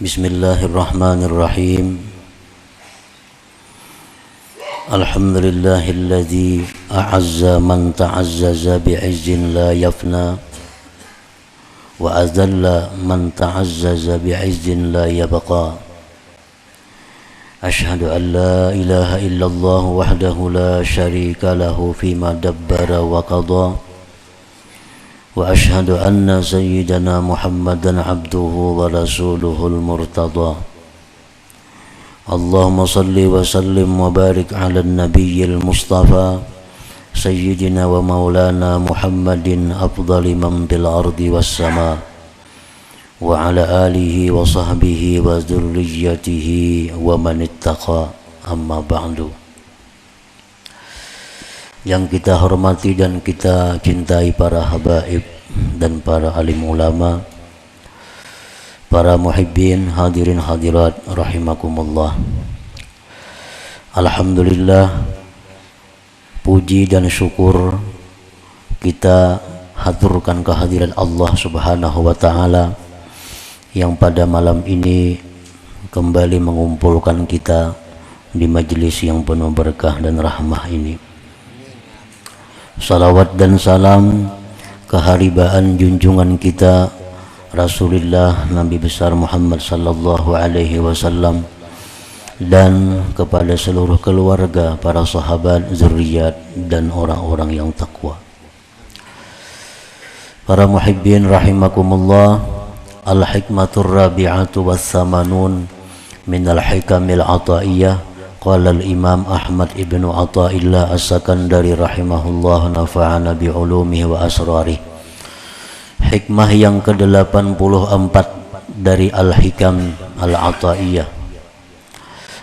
Bismillahirrahmanirrahim. Alhamdulillahilladzi a'azza man ta'azzaza bi'izzin la yafna wa azalla man ta'azzaza bi'izzin la yabqa. Ashhadu an la ilaha illallah wahdahu la syarika lahu fima dabbara wa qada. Wa ashhadu anna sayyidana Muhammadan abduhu wa rasuluhul murtada. Allahumma salli wa sallim wa barik ala nabiyyil mustafa sayyidina wa maulana Muhammadin afdali man bil ardi was sama wa ala alihi wa sahbihi wa dzurriyyatihi wa man ittaqa. Amma ba'du. Yang kita hormati dan kita cintai para habaib dan para alim ulama, para muhibbin, hadirin hadirat rahimakumullah. Alhamdulillah, puji dan syukur kita haturkan kehadiran Allah Subhanahu wa taala yang pada malam ini kembali mengumpulkan kita di majelis yang penuh berkah dan rahmah ini. Salawat dan salam keharibaan junjungan kita Rasulullah Nabi besar Muhammad sallallahu alaihi wasallam dan kepada seluruh keluarga, para sahabat, zuriat dan orang-orang yang takwa. Para muhibbin rahimakumullah, al-hikmatur rabi'atu was-samanun minal hikamil ataiyah. Qala al-Imam Ahmad ibnu Athaillah as-Sakandari rahimahullah nafa'ana bi'ulumihi wa asrarih. Hikmah yang ke-84 dari Al-Hikam Al-Athaiyah.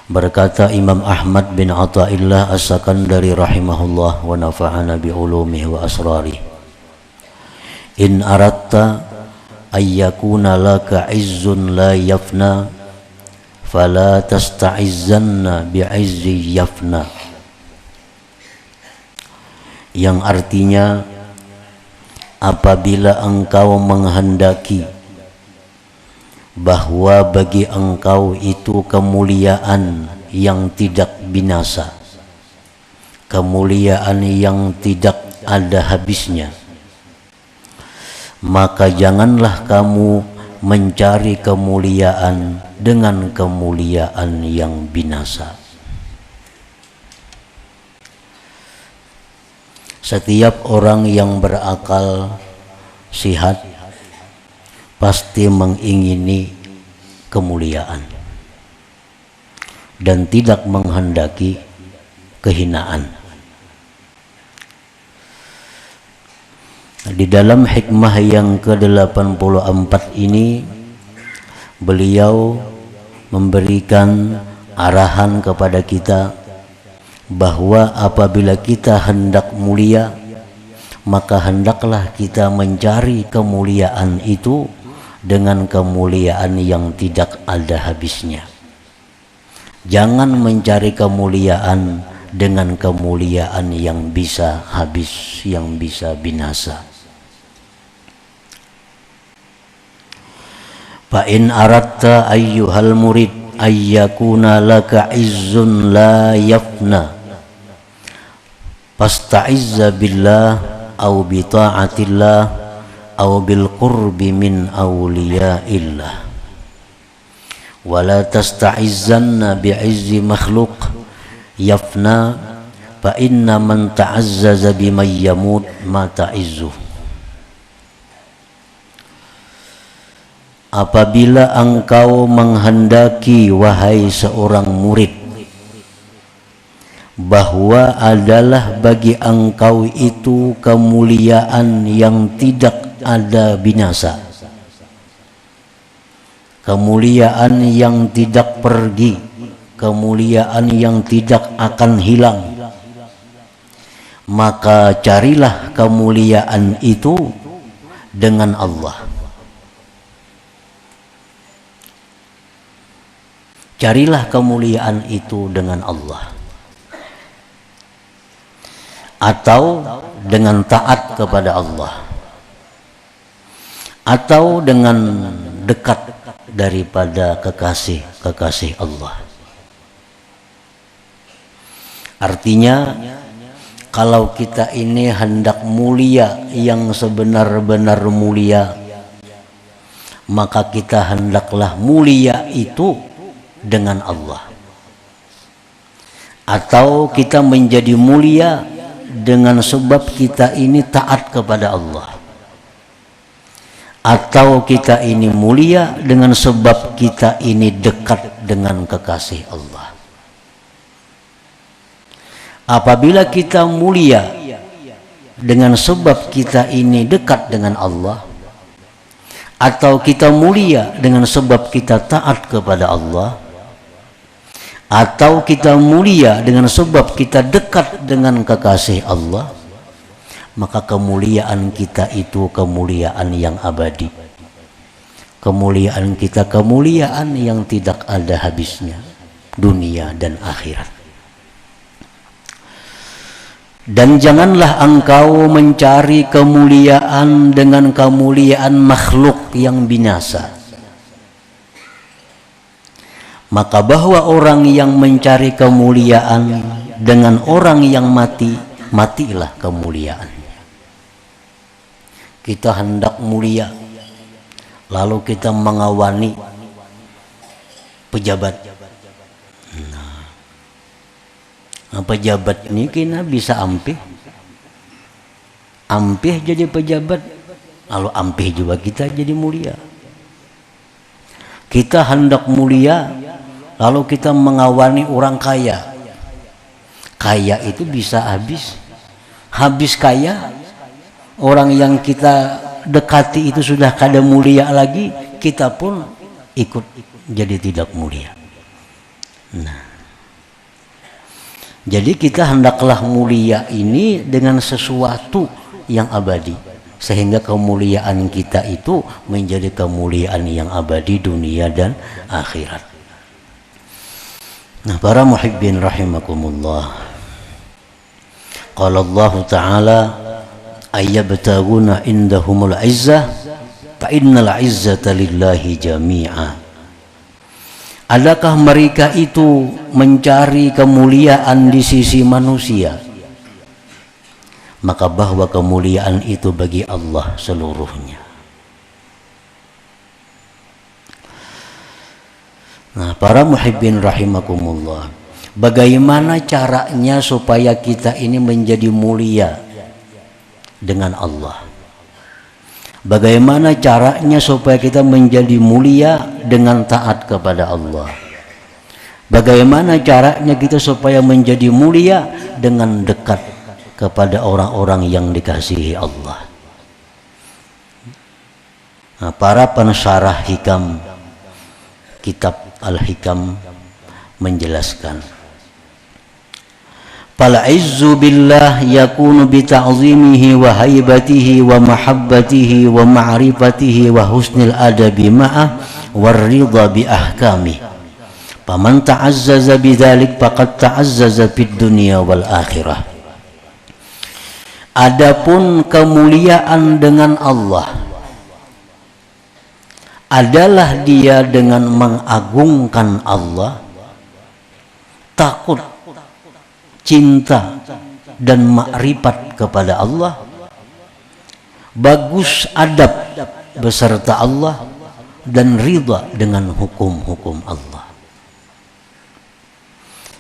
Berkata Imam Ahmad bin Athaillah as-Sakandari rahimahullah wa nafa'ana bi'ulumihi wa asrarih. In aratta ayyakuna laka izzun la yafna fala tasta'izzanna bi'izzi yafna, yang artinya apabila engkau menghendaki bahwa bagi engkau itu kemuliaan yang tidak binasa, kemuliaan yang tidak ada habisnya, maka janganlah kamu mencari kemuliaan dengan kemuliaan yang binasa. Setiap orang yang berakal sihat pasti mengingini kemuliaan dan tidak menghendaki kehinaan. Di dalam hikmah yang ke-84 ini beliau memberikan arahan kepada kita bahwa apabila kita hendak mulia, maka hendaklah kita mencari kemuliaan itu dengan kemuliaan yang tidak ada habisnya. Jangan mencari kemuliaan dengan kemuliaan yang bisa habis, yang bisa binasa. Fa in aratta ayyuhal murid ayyakuna laka izzun la yafna fasta'izza billah aw bi ta'atillah aw bil qurbi min awliyaillah wa la tasta'izzanna bi'izzi makhluq yafna fa inna man ta'azzaza biman yamut ma ta'izzuh. Apabila engkau menghendaki, wahai seorang murid, bahwa adalah bagi engkau itu kemuliaan yang tidak ada binasa, kemuliaan yang tidak pergi, kemuliaan yang tidak akan hilang, maka carilah kemuliaan itu dengan Allah. Carilah kemuliaan itu dengan Allah, atau dengan taat kepada Allah, atau dengan dekat daripada kekasih-kekasih Allah. Artinya kalau kita ini hendak mulia yang sebenar-benar mulia, maka kita hendaklah mulia itu dengan Allah. Atau kita menjadi mulia dengan sebab kita ini taat kepada Allah. Atau kita ini mulia dengan sebab kita ini dekat dengan kekasih Allah. Apabila kita mulia dengan sebab kita ini dekat dengan Allah, atau kita mulia dengan sebab kita taat kepada Allah, atau kita mulia dengan sebab kita dekat dengan kekasih Allah, maka kemuliaan kita itu kemuliaan yang abadi. Kemuliaan kita kemuliaan yang tidak ada habisnya, dunia dan akhirat. Dan janganlah engkau mencari kemuliaan dengan kemuliaan makhluk yang binasa. Maka bahwa orang yang mencari kemuliaan dengan orang yang mati, matilah kemuliaannya. Kita hendak mulia, lalu kita mengawani pejabat. Pejabat ini kena bisa ampih jadi pejabat, lalu ampih juga kita jadi mulia. Kita hendak mulia, lalu kita mengawani orang kaya. Kaya itu bisa habis kaya, orang yang kita dekati itu sudah kada mulia lagi, kita pun ikut jadi tidak mulia. Nah, jadi kita hendaklah mulia ini dengan sesuatu yang abadi, sehingga kemuliaan kita itu menjadi kemuliaan yang abadi dunia dan akhirat. Nah, para muhibbin rahimakumullah, qala Allah Ta'ala ayyabtaguna indahumul izzah fa innal izzata lillahi jami'a. Adakah mereka itu mencari kemuliaan di sisi manusia? Maka bahwa kemuliaan itu bagi Allah seluruhnya. Nah, para muhibbin rahimakumullah, bagaimana caranya supaya kita ini menjadi mulia dengan Allah? Bagaimana caranya supaya kita menjadi mulia dengan taat kepada Allah? Bagaimana caranya kita supaya menjadi mulia dengan dekat kepada orang-orang yang dikasihi Allah? Nah, para pensyarah hikam kitab Al-Hikam menjelaskan, fal izzu billah yakunu bi ta'zimihi wa haibatihi wa mahabbatihi wa ma'rifatihi wa husnil adabi ma'ah war ridha bi ahkami. Faman ta'azzaza bidzalik faqad ta'azzaza fid dunya wal akhirah. Adapun kemuliaan dengan Allah adalah dia dengan mengagungkan Allah, takut, cinta dan makrifat kepada Allah, bagus adab beserta Allah, dan ridha dengan hukum-hukum Allah.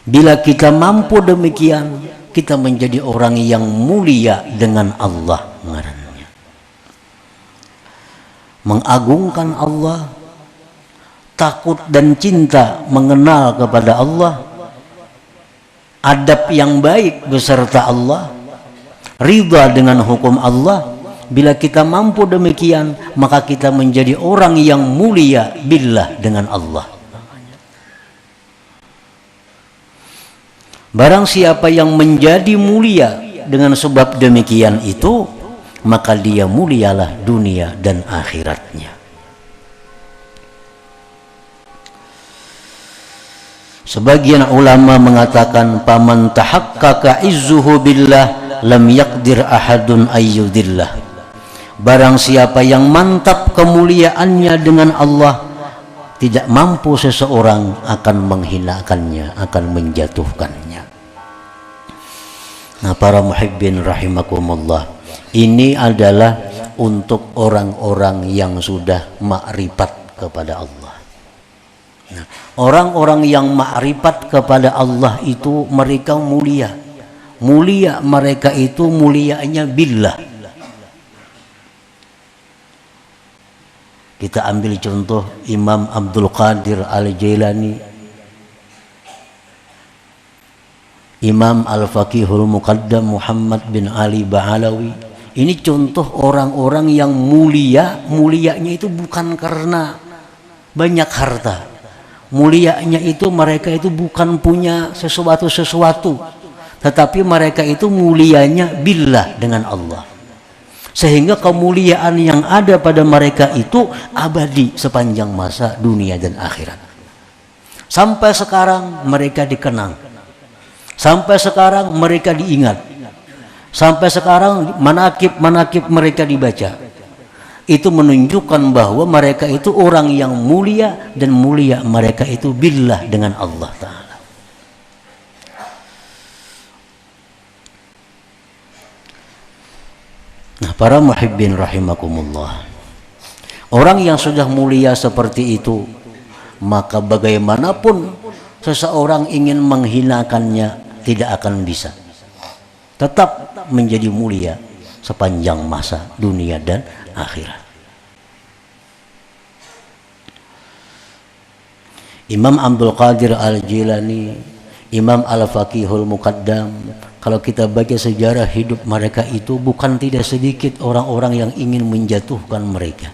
Bila kita mampu demikian, kita menjadi orang yang mulia dengan Allah ngarannya. Mengagungkan Allah, takut dan cinta mengenal kepada Allah, adab yang baik beserta Allah, ridha dengan hukum Allah. Bila kita mampu demikian, maka kita menjadi orang yang mulia billah dengan Allah. Barang siapa yang menjadi mulia dengan sebab demikian itu, maka dia mulialah dunia dan akhiratnya. Sebagian ulama mengatakan, paman tahaqqaqa izzuhu billah lam yaqdir ahadun ayyudillah. Barang siapa yang mantap kemuliaannya dengan Allah, tidak mampu seseorang akan menghinakannya, akan menjatuhkannya. Nah, para muhibbin rahimakumullah, ini adalah untuk orang-orang yang sudah makrifat kepada Allah. Nah, orang-orang yang makrifat kepada Allah itu mereka mulia. Mulia mereka itu mulianya billah. Kita ambil contoh Imam Abdul Qadir Al-Jailani, Imam Al-Faqihul Muqaddam Muhammad bin Ali Ba'alawi. Ini contoh orang-orang yang mulia. Mulianya itu bukan karena banyak harta. Mulianya itu mereka itu bukan punya sesuatu, tetapi mereka itu mulianya billah, dengan Allah. Sehingga kemuliaan yang ada pada mereka itu abadi sepanjang masa dunia dan akhirat. Sampai sekarang mereka dikenang. Sampai sekarang mereka diingat. Sampai sekarang manakib-manakib mereka dibaca. Itu menunjukkan bahwa mereka itu orang yang mulia, dan mulia mereka itu billah, dengan Allah Ta'ala. Nah, para muhibbin rahimakumullah, orang yang sudah mulia seperti itu, maka bagaimanapun seseorang ingin menghinakannya tidak akan bisa. Tetap menjadi mulia sepanjang masa dunia dan akhirat. Imam Abdul Qadir Al-Jilani, Imam Al-Faqihul Muqaddam, kalau kita baca sejarah hidup mereka itu, bukan tidak sedikit orang-orang yang ingin menjatuhkan mereka.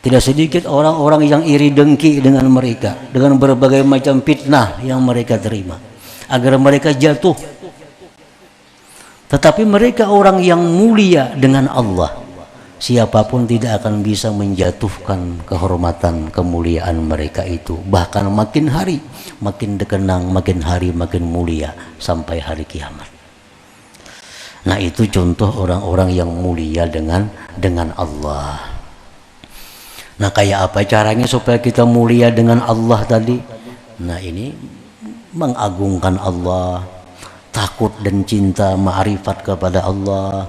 Tidak sedikit orang-orang yang iri dengki dengan mereka, dengan berbagai macam fitnah yang mereka terima, agar mereka jatuh. Tetapi mereka orang yang mulia dengan Allah. Siapapun tidak akan bisa menjatuhkan kehormatan, kemuliaan mereka itu. Bahkan makin hari makin dikenang, makin hari makin mulia sampai hari kiamat. Nah, itu contoh orang-orang yang mulia dengan Allah. Nah, kayak apa caranya supaya kita mulia dengan Allah tadi? Nah, ini mengagungkan Allah, takut dan cinta ma'rifat kepada Allah,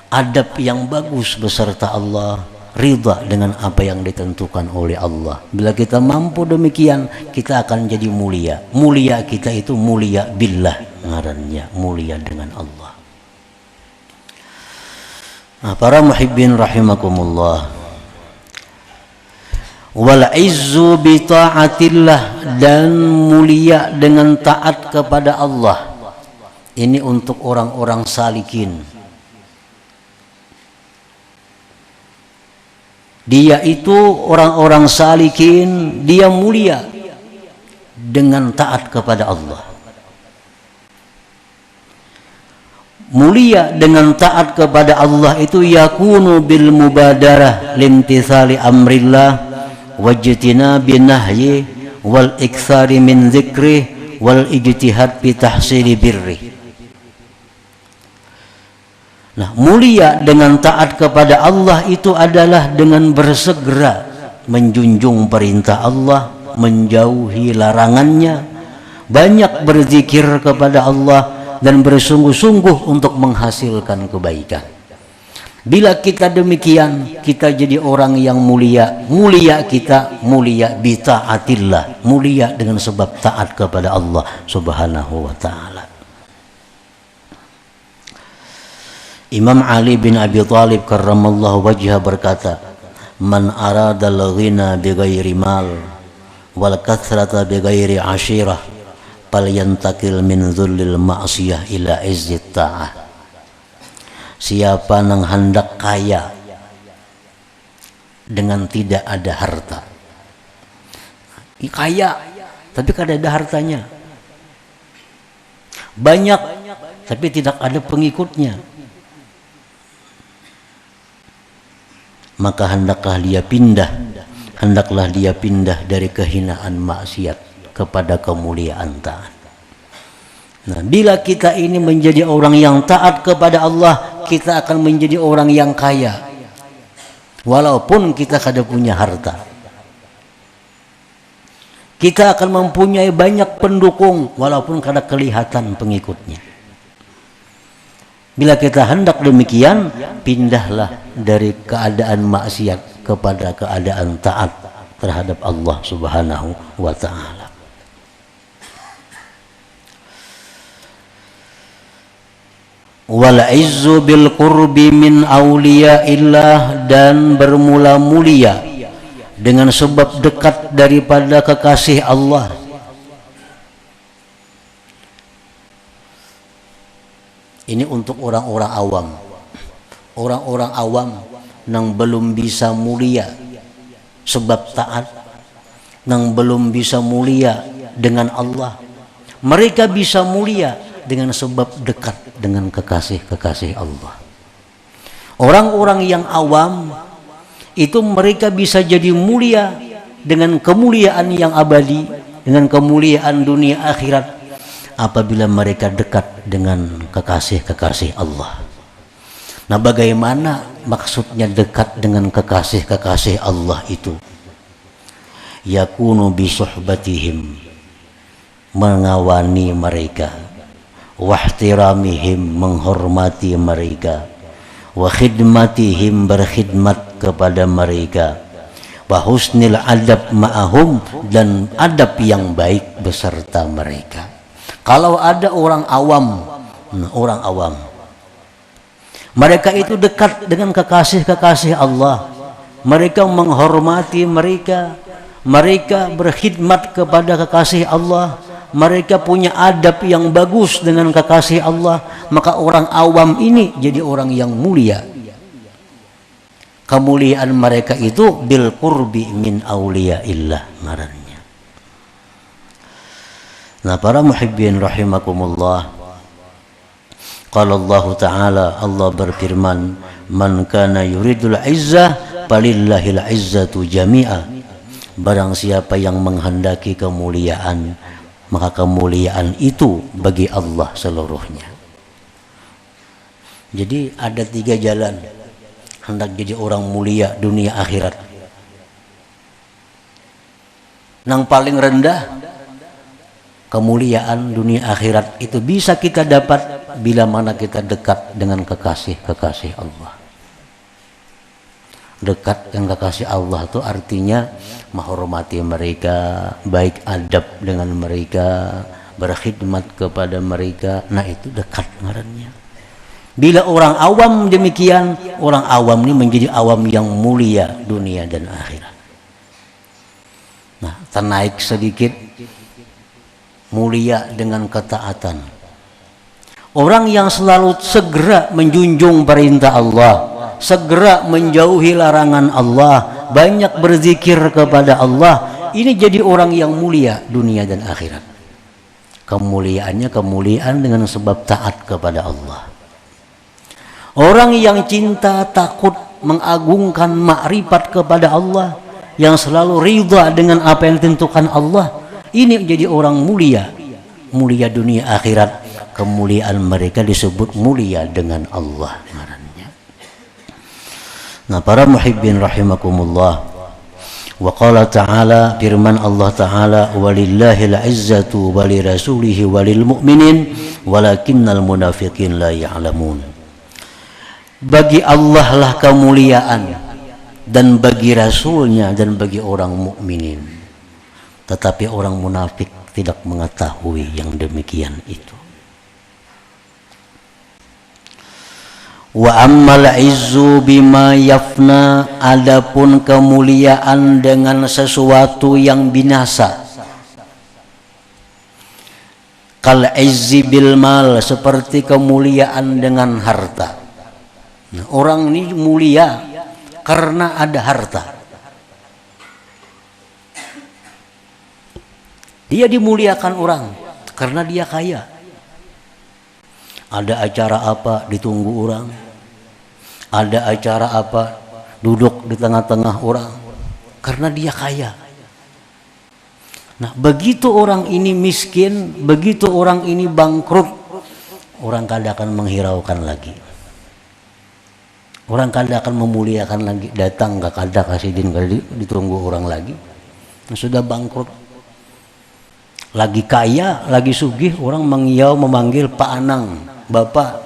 adab yang bagus beserta Allah, ridha dengan apa yang ditentukan oleh Allah. Bila kita mampu demikian, kita akan jadi mulia. Mulia kita itu mulia billah, ngarannya mulia dengan Allah. Nah, para muhibbin rahimakumullah, wal izzu bi ta'atillah, dan mulia dengan taat kepada Allah. Ini untuk orang-orang salikin. Dia itu orang-orang salikin, dia mulia dengan taat kepada Allah. Mulia dengan taat kepada Allah itu yakunu bil mubadarah limtithali amrillah wajtinabi nahyi wal iktsari min dzikri wal ijtihad fi tahsili birri. Nah, mulia dengan taat kepada Allah itu adalah dengan bersegera menjunjung perintah Allah, menjauhi larangannya, banyak berzikir kepada Allah, dan bersungguh-sungguh untuk menghasilkan kebaikan. Bila kita demikian, kita jadi orang yang mulia. Mulia kita, mulia bi ta'atillah, mulia dengan sebab taat kepada Allah Subhanahu wa ta'ala. Imam Ali bin Abi Thalib karramallahu wajhah berkata, man arada al-ghina bighairi mal wal kathrata bighairi ashirah falyantakil min dhullil ma'siyah ila izzit ta'ah. Siapa yang hendak kaya dengan tidak ada harta, kaya tapi kada ada hartanya, banyak tapi tidak ada pengikutnya, maka hendaklah dia pindah dari kehinaan maksiat kepada kemuliaan taat. Nah, bila kita ini menjadi orang yang taat kepada Allah, kita akan menjadi orang yang kaya walaupun kita kada punya harta. Kita akan mempunyai banyak pendukung walaupun kada kelihatan pengikutnya. Bila kita hendak demikian, pindahlah dari keadaan maksiat kepada keadaan taat terhadap Allah Subhanahu wa ta'ala. Wal izzu bil qurbi min awliyaillah, dan bermula mulia dengan sebab dekat daripada kekasih Allah. Ini untuk orang-orang awam. Orang-orang awam yang belum bisa mulia sebab taat, yang belum bisa mulia dengan Allah. Mereka bisa mulia dengan sebab dekat dengan kekasih-kekasih Allah. Orang-orang yang awam itu mereka bisa jadi mulia dengan kemuliaan yang abadi, dengan kemuliaan dunia akhirat, apabila mereka dekat dengan kekasih-kekasih Allah. Nah, bagaimana maksudnya dekat dengan kekasih-kekasih Allah itu? Yakunu bi suhbatihim, mengawani mereka, wahtiramihim, menghormati mereka, wa khidmatihim, berkhidmat kepada mereka, wa husnil adab ma'ahum, dan adab yang baik beserta mereka. Kalau ada orang awam, mereka itu dekat dengan kekasih-kekasih Allah, mereka menghormati mereka, mereka berkhidmat kepada kekasih Allah, mereka punya adab yang bagus dengan kekasih Allah, maka orang awam ini jadi orang yang mulia. Kemuliaan mereka itu bil qurbi min awliyaillah ngarannya. Nah, para muhibbin rahimakumullah, qala Allah Ta'ala, Allah berfirman, man kana yuridul izzah falillahil izzatu jami'a, barang siapa yang menghendaki kemuliaan, maka kemuliaan itu bagi Allah seluruhnya. Jadi ada 3 jalan hendak jadi orang mulia dunia akhirat. Yang paling rendah kemuliaan dunia akhirat itu bisa kita dapat bila mana kita dekat dengan kekasih-kekasih Allah. Dekat dengan kekasih Allah itu artinya menghormati mereka, baik adab dengan mereka, berkhidmat kepada mereka. Nah, itu dekat ngarannya. Bila orang awam demikian, orang awam ini menjadi awam yang mulia dunia dan akhirat. Nah, ternaik sedikit, mulia dengan ketaatan. Orang yang selalu segera menjunjung perintah Allah, segera menjauhi larangan Allah, banyak berzikir kepada Allah, ini jadi orang yang mulia dunia dan akhirat. Kemuliaannya kemuliaan dengan sebab taat kepada Allah. Orang yang cinta, takut, mengagungkan makrifat kepada Allah, yang selalu ridha dengan apa yang ditentukan Allah, ini menjadi orang mulia, mulia dunia akhirat. Kemuliaan mereka disebut mulia dengan Allah. Nah, para muhibbin rahimakumullah, wa qala ta'ala, firman Allah Ta'ala, walillahil izzatu walirasulihi walil mu'minin walakinnal munafiqin la ya'lamun. Bagi Allah lah kemuliaan, dan bagi Rasulnya, dan bagi orang mukminin, tetapi orang munafik tidak mengetahui yang demikian itu. Wa ammal izzu bima yafna, adapun kemuliaan dengan sesuatu yang binasa. Kal izzi bil mal, seperti kemuliaan dengan harta. Nah, orang ini mulia karena ada harta. Dia dimuliakan orang karena dia kaya. Ada acara apa ditunggu orang, ada acara apa duduk di tengah-tengah orang, karena dia kaya. Nah, begitu orang ini miskin, begitu orang ini bangkrut, orang kada akan menghiraukan lagi, orang kada akan memuliakan lagi. Datang gak kada kasih din, kada ditunggu orang lagi. Nah, sudah bangkrut, Lagi kaya, lagi sugih, orang mengiau memanggil Pak Anang, Bapak.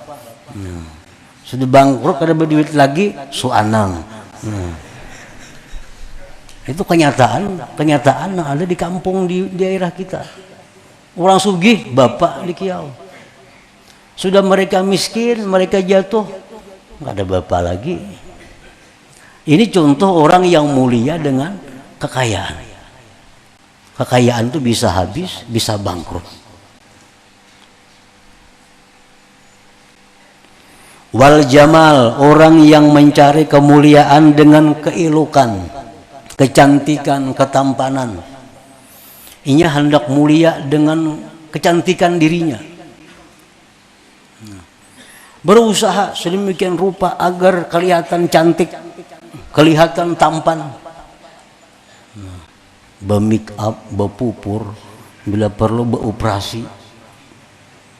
Sudah bangkrut, kada berduit lagi, Su Anang. Itu kenyataan yang ada di kampung di daerah kita. Orang sugih, Bapak di kiau. Sudah mereka miskin, mereka jatuh, nggak ada Bapak lagi. Ini contoh orang yang mulia dengan kekayaan. Kekayaan itu bisa habis, bisa bangkrut. Wal jamal, orang yang mencari kemuliaan dengan keelokan, kecantikan, ketampanan. Ia hendak mulia dengan kecantikan dirinya. Berusaha sedemikian rupa agar kelihatan cantik, kelihatan tampan. Be-make up, bepupur, bila perlu beoperasi.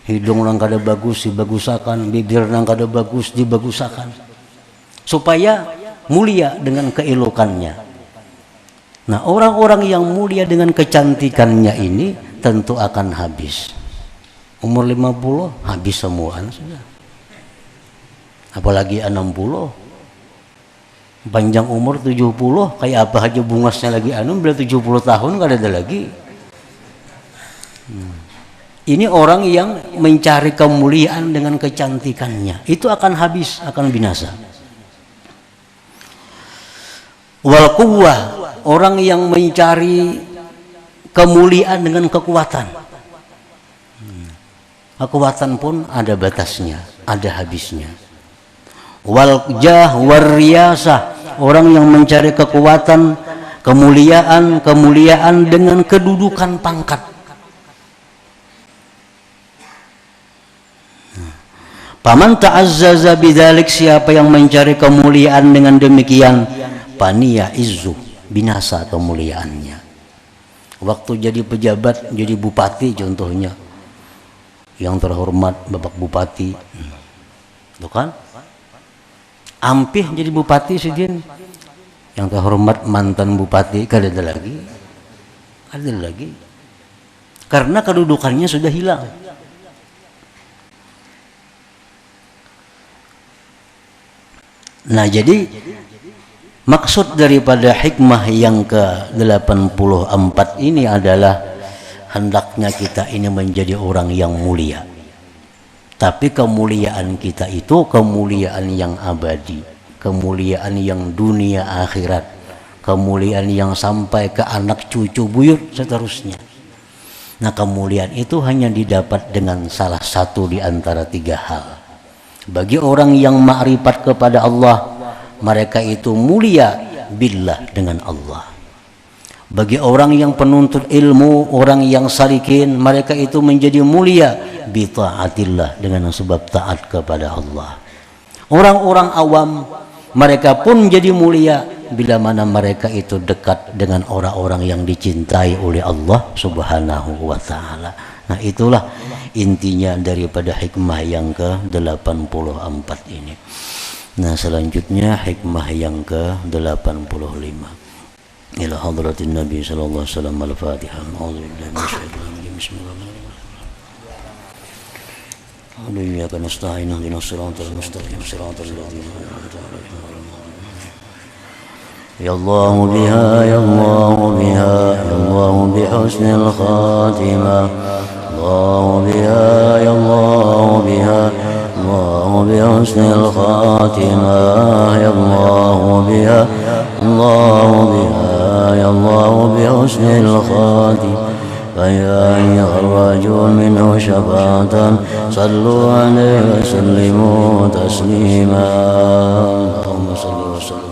Hidung orang kada bagus dibagusakan, bibir orang kada bagus dibagusakan, supaya mulia dengan keelokannya. Nah, orang-orang yang mulia dengan kecantikannya ini tentu akan habis. Umur 50 habis semuaan sudah. Apalagi 60. Panjang umur 70, kayak apa aja bungasnya lagi bila 70 tahun gak ada lagi. Ini orang yang mencari kemuliaan dengan kecantikannya, itu akan habis, akan binasa. Wal quwwah, orang yang mencari kemuliaan dengan kekuatan. Kekuatan pun ada batasnya, ada habisnya. Wal jah war riyasah, orang yang mencari kekuatan, kemuliaan dengan kedudukan pangkat. Paman ta'azzaza bidzalik, siapa yang mencari kemuliaan dengan demikian, paniya izzu, binasa kemuliaannya. Waktu jadi pejabat, jadi bupati contohnya, yang terhormat Bapak Bupati, itu kan? Ampih jadi bupati sidin, yang terhormat mantan bupati, kada ada lagi, karena kedudukannya sudah hilang. Nah, jadi maksud daripada hikmah yang ke-84 ini adalah hendaknya kita ini menjadi orang yang mulia. Tapi kemuliaan kita itu kemuliaan yang abadi, kemuliaan yang dunia akhirat, kemuliaan yang sampai ke anak cucu buyut seterusnya. Nah, kemuliaan itu hanya didapat dengan salah satu di antara 3 hal. Bagi orang yang ma'rifat kepada Allah, mereka itu mulia billah, dengan Allah. Bagi orang yang penuntut ilmu, orang yang salikin, mereka itu menjadi mulia bi ta'atillah, dengan sebab taat kepada Allah. Orang-orang awam, mereka pun jadi mulia bila mana mereka itu dekat dengan orang-orang yang dicintai oleh Allah Subhanahu wa ta'ala. Nah, itulah intinya daripada hikmah yang ke-84 ini. Nah, selanjutnya hikmah yang ke-85. Ila hadratin Nabi sallallahu alaihi wasallam. Al-Fatihah. A'udzubillahi minasyaitonir rajim. Bismillahirrahmanirrahim. Iyyaka nasta'in ihdinas siratal mustaqim siratal ladzina an'amta 'alaihim. Ya Allah biha ya Allah biha ya Allah bi husnil khatimah. Allah biha ya Allah biha Allah bi husnil khatimah. Ya Allah biha Allah biha ya Allah bi husnil khatimah. فيا يخرجوا منه شفاعة صلوا عليه وسلموا تسليما. اللهم صل وسلم